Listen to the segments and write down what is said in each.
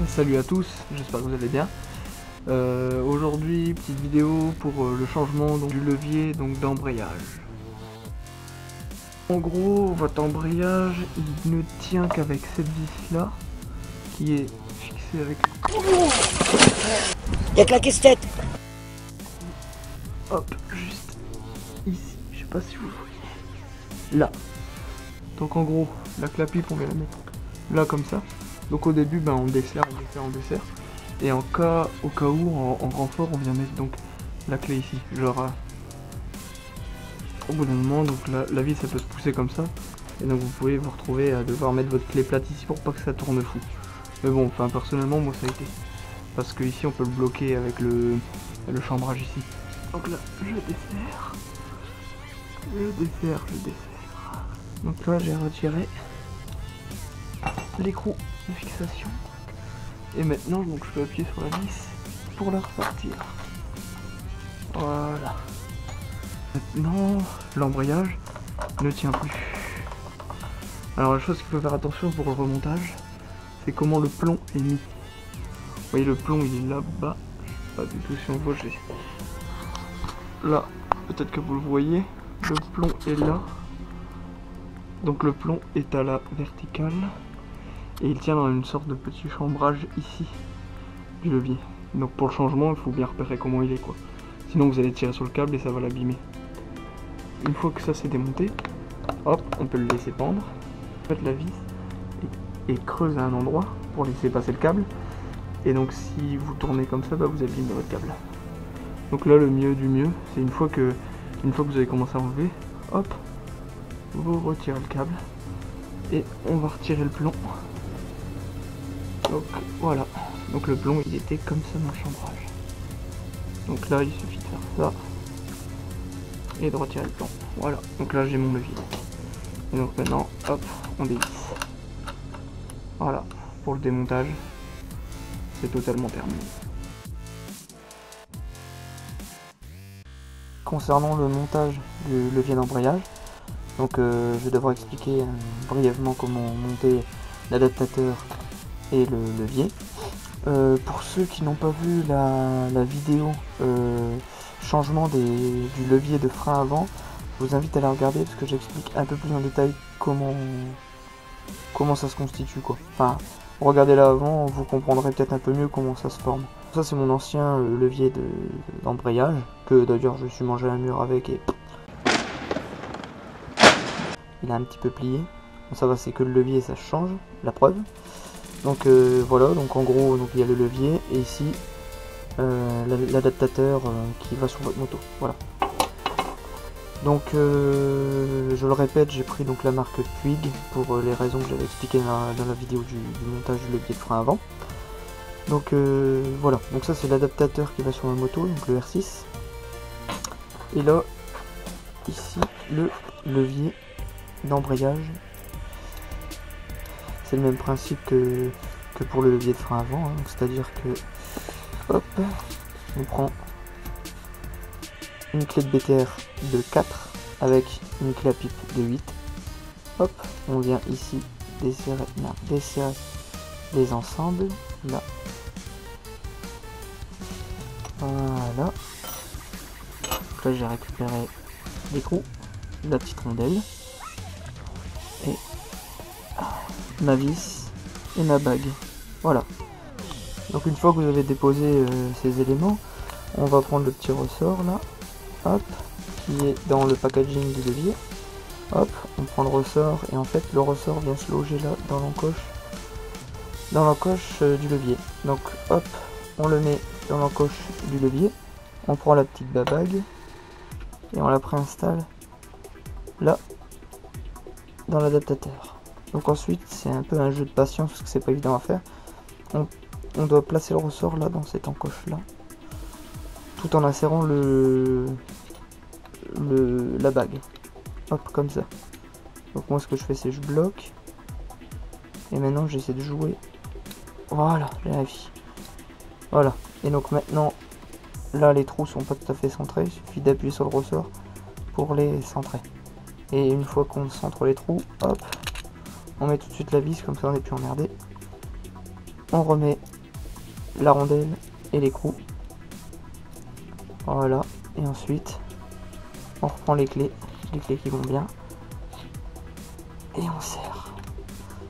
Salut à tous, j'espère que vous allez bien. Aujourd'hui, petite vidéo pour le changement du levier d'embrayage. En gros, votre embrayage, il ne tient qu'avec cette vis là, qui est fixée avec... Il y a que la caisse-tête. Hop, juste ici, je sais pas si vous le voyez. Là. Donc en gros, la clapipe, on va la mettre là comme ça. Donc au début, on dessert. Et au cas où, en renfort, on vient mettre donc la clé ici. Genre, au bout d'un moment, donc la vis, ça peut se pousser comme ça. Et donc vous pouvez vous retrouver à devoir mettre votre clé plate ici pour pas que ça tourne fou. Mais bon, enfin personnellement, moi ça a été. Parce que ici, on peut le bloquer avec le chambrage ici. Donc là, je dessert. Donc là, j'ai retiré l'écrou de fixation. Et maintenant, donc, je peux appuyer sur la vis pour la ressortir. Voilà. Maintenant, l'embrayage ne tient plus. Alors la chose qu'il faut faire attention pour le remontage, c'est comment le plomb est mis. Vous voyez, le plomb, il est là-bas. Pas du tout si on voit, là, peut-être que vous le voyez, le plomb est là. Donc le plomb est à la verticale. Et il tient dans une sorte de petit chambrage ici du levier. Donc pour le changement, il faut bien repérer comment il est, quoi. Sinon vous allez tirer sur le câble et ça va l'abîmer. Une fois que ça c'est démonté, hop, on peut le laisser pendre. Faites la vis et creuse à un endroit pour laisser passer le câble. Et donc si vous tournez comme ça, vous abîmez votre câble. Donc là, le mieux du mieux, c'est une fois que vous avez commencé à enlever, hop, vous retirez le câble et on va retirer le plomb. Donc voilà, donc le plomb il était comme ça dans le chambrage. Donc là il suffit de faire ça et de retirer le plomb. Voilà, donc là j'ai mon levier. Et donc maintenant, hop, on dévisse. Voilà, pour le démontage, c'est totalement terminé. Concernant le montage du levier d'embrayage, donc je vais devoir expliquer brièvement comment monter l'adaptateur et le levier. Pour ceux qui n'ont pas vu la vidéo changement du levier de frein avant, je vous invite à la regarder parce que j'explique un peu plus en détail comment ça se constitue, quoi. Enfin, regardez-la avant, vous comprendrez peut-être un peu mieux comment ça se forme. Ça c'est mon ancien levier d'embrayage, que d'ailleurs je suis mangé à un mur avec et il a un petit peu plié. Bon, ça va, c'est que le levier ça change, la preuve. Donc voilà, donc en gros donc il y a le levier et ici l'adaptateur qui va sur votre moto. Voilà. Donc je le répète, j'ai pris donc la marque Puig pour les raisons que j'avais expliquées dans la vidéo du montage du levier de frein avant. Donc voilà, donc ça c'est l'adaptateur qui va sur ma moto, donc le R6. Et là, ici, le levier d'embrayage. C'est le même principe que pour le levier de frein avant, hein. C'est-à-dire que, hop, on prend une clé de BTR de 4 avec une clé à pipe de 8. Hop, on vient ici desserrer les ensembles, là. Voilà. Donc là j'ai récupéré l'écrou, la petite rondelle, et ma vis et ma bague. Voilà. Donc une fois que vous avez déposé ces éléments, on va prendre le petit ressort là, hop, qui est dans le packaging du levier. Hop, on prend le ressort et en fait le ressort vient se loger là dans l'encoche du levier. Donc hop, on le met dans l'encoche du levier, on prend la petite bague et on la préinstalle là dans l'adaptateur. Donc ensuite c'est un peu un jeu de patience parce que c'est pas évident à faire. On doit placer le ressort là dans cette encoche là, tout en insérant la bague. Hop, comme ça. Donc moi ce que je fais c'est je bloque et maintenant j'essaie de jouer. Voilà, j'ai la vie. Voilà, et donc maintenant là les trous sont pas tout à fait centrés, il suffit d'appuyer sur le ressort pour les centrer. Et une fois qu'on centre les trous, hop, on met tout de suite la vis, comme ça on n'est plus emmerdé. on remet la rondelle et l'écrou. Voilà, et ensuite on reprend les clés qui vont bien, et on serre.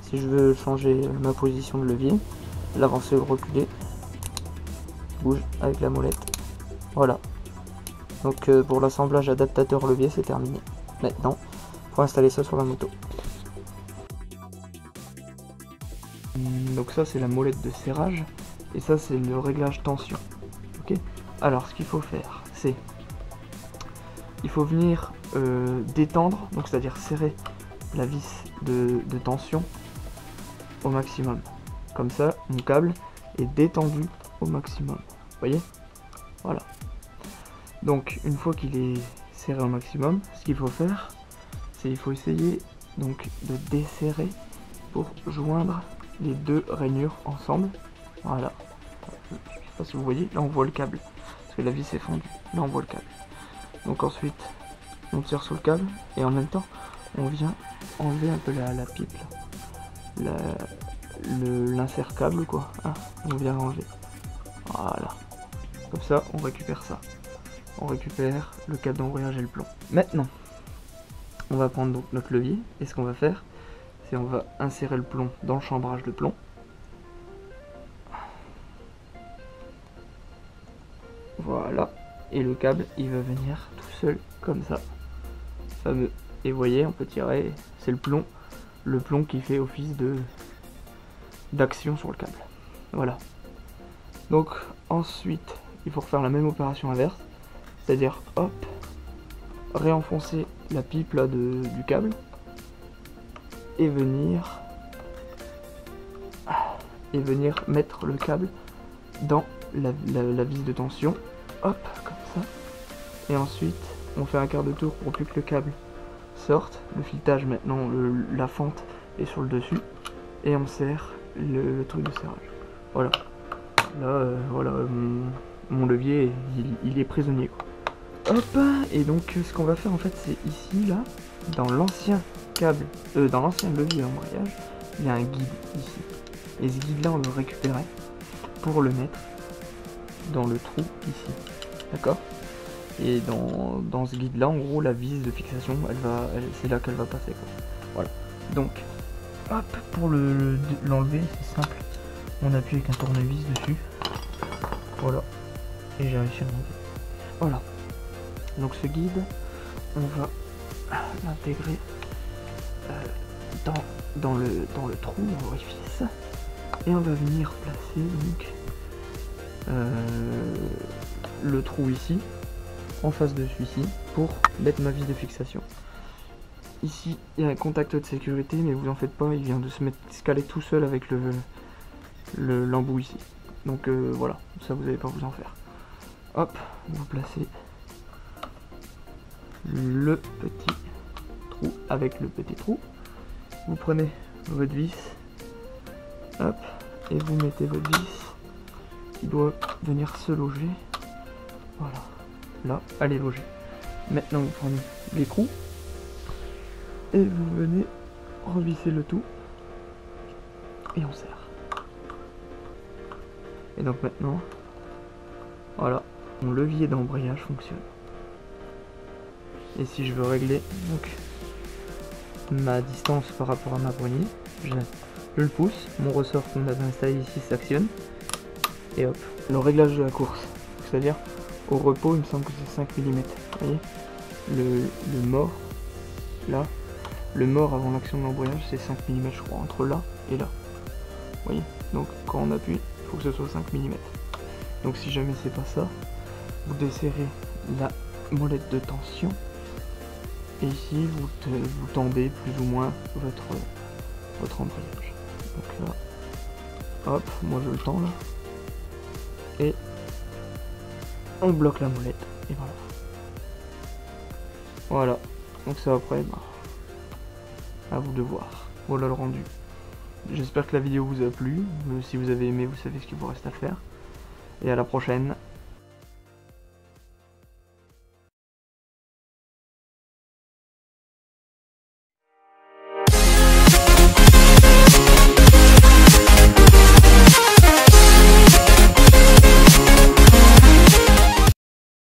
Si je veux changer ma position de levier, l'avancer ou le reculer, je bouge avec la molette. Voilà. Donc pour l'assemblage adaptateur levier, c'est terminé. Maintenant, il faut installer ça sur la moto. Donc ça, c'est la molette de serrage, et ça, c'est le réglage tension. Ok. Alors, ce qu'il faut faire, c'est il faut venir détendre, donc c'est-à-dire serrer la vis de tension au maximum. Comme ça, mon câble est détendu au maximum. Vous voyez? Voilà. Donc, une fois qu'il est serré au maximum, ce qu'il faut faire, c'est il faut essayer donc de desserrer pour joindre les deux rainures ensemble. Voilà. Je sais pas si vous voyez, là on voit le câble, parce que la vis est fendue. Là on voit le câble. Donc ensuite, on tire sur le câble, et en même temps, on vient enlever un peu la pipe, là. L'insert câble, quoi. Ah, on vient enlever. Voilà. Comme ça, on récupère ça. On récupère le câble d'embrayage et le plomb. Maintenant, on va prendre donc notre levier, et ce qu'on va faire, c'est on va insérer le plomb dans le chambrage de plomb. Voilà. Et le câble, il va venir tout seul, comme ça. Fameux. Et vous voyez, on peut tirer, c'est le plomb qui fait office d'action sur le câble. Voilà. Donc ensuite, il faut refaire la même opération inverse, c'est-à-dire hop, réenfoncer la pipe là du câble et venir mettre le câble dans la vis de tension, hop, comme ça. Et ensuite, on fait un quart de tour pour plus que le câble sorte. Le filetage maintenant, la fente est sur le dessus, et on serre le truc de serrage. Voilà. Là, voilà, mon levier, il est prisonnier, quoi. Hop. Et donc, ce qu'on va faire en fait, c'est ici, là, dans l'ancien câble, dans l'ancien levier d'embrayage, il y a un guide ici. Et ce guide-là, on va le récupérer pour le mettre dans le trou ici. D'accord? Et dans ce guide-là, en gros, la vis de fixation, c'est là qu'elle va passer, quoi. Voilà. Donc, hop, pour l'enlever, c'est simple. On appuie avec un tournevis dessus. Voilà. Et j'ai réussi à l'enlever. Voilà. Donc ce guide, on va l'intégrer dans le trou, l'orifice. Et on va venir placer donc le trou ici, en face de celui-ci, pour mettre ma vis de fixation. Ici, il y a un contact de sécurité, mais vous en faites pas, il vient de se caler tout seul avec l'embout ici. Donc voilà, ça vous n'allez pas vous en faire. Hop, vous placez le petit trou avec le petit trou. Vous prenez votre vis, hop, et vous mettez votre vis qui doit venir se loger. Voilà, là, elle est logée. Maintenant, vous prenez l'écrou et vous venez revisser le tout et on serre. Et donc maintenant, voilà, mon levier d'embrayage fonctionne. Et si je veux régler donc ma distance par rapport à ma poignée, je le pousse, mon ressort qu'on avait installé ici s'actionne, et hop, le réglage de la course, c'est-à-dire au repos, il me semble que c'est 5 mm. Vous voyez, le mort, là, le mort avant l'action de l'embrayage, c'est 5 mm, je crois, entre là et là. Vous voyez, donc quand on appuie, il faut que ce soit 5 mm. Donc si jamais c'est pas ça, vous desserrez la molette de tension, et ici vous tendez plus ou moins votre embrayage. Donc là, hop, moi je le tends là, et on bloque la molette, et voilà. Voilà, donc ça après, à vous de voir. Voilà le rendu. J'espère que la vidéo vous a plu. Si vous avez aimé, vous savez ce qu'il vous reste à faire. Et à la prochaine.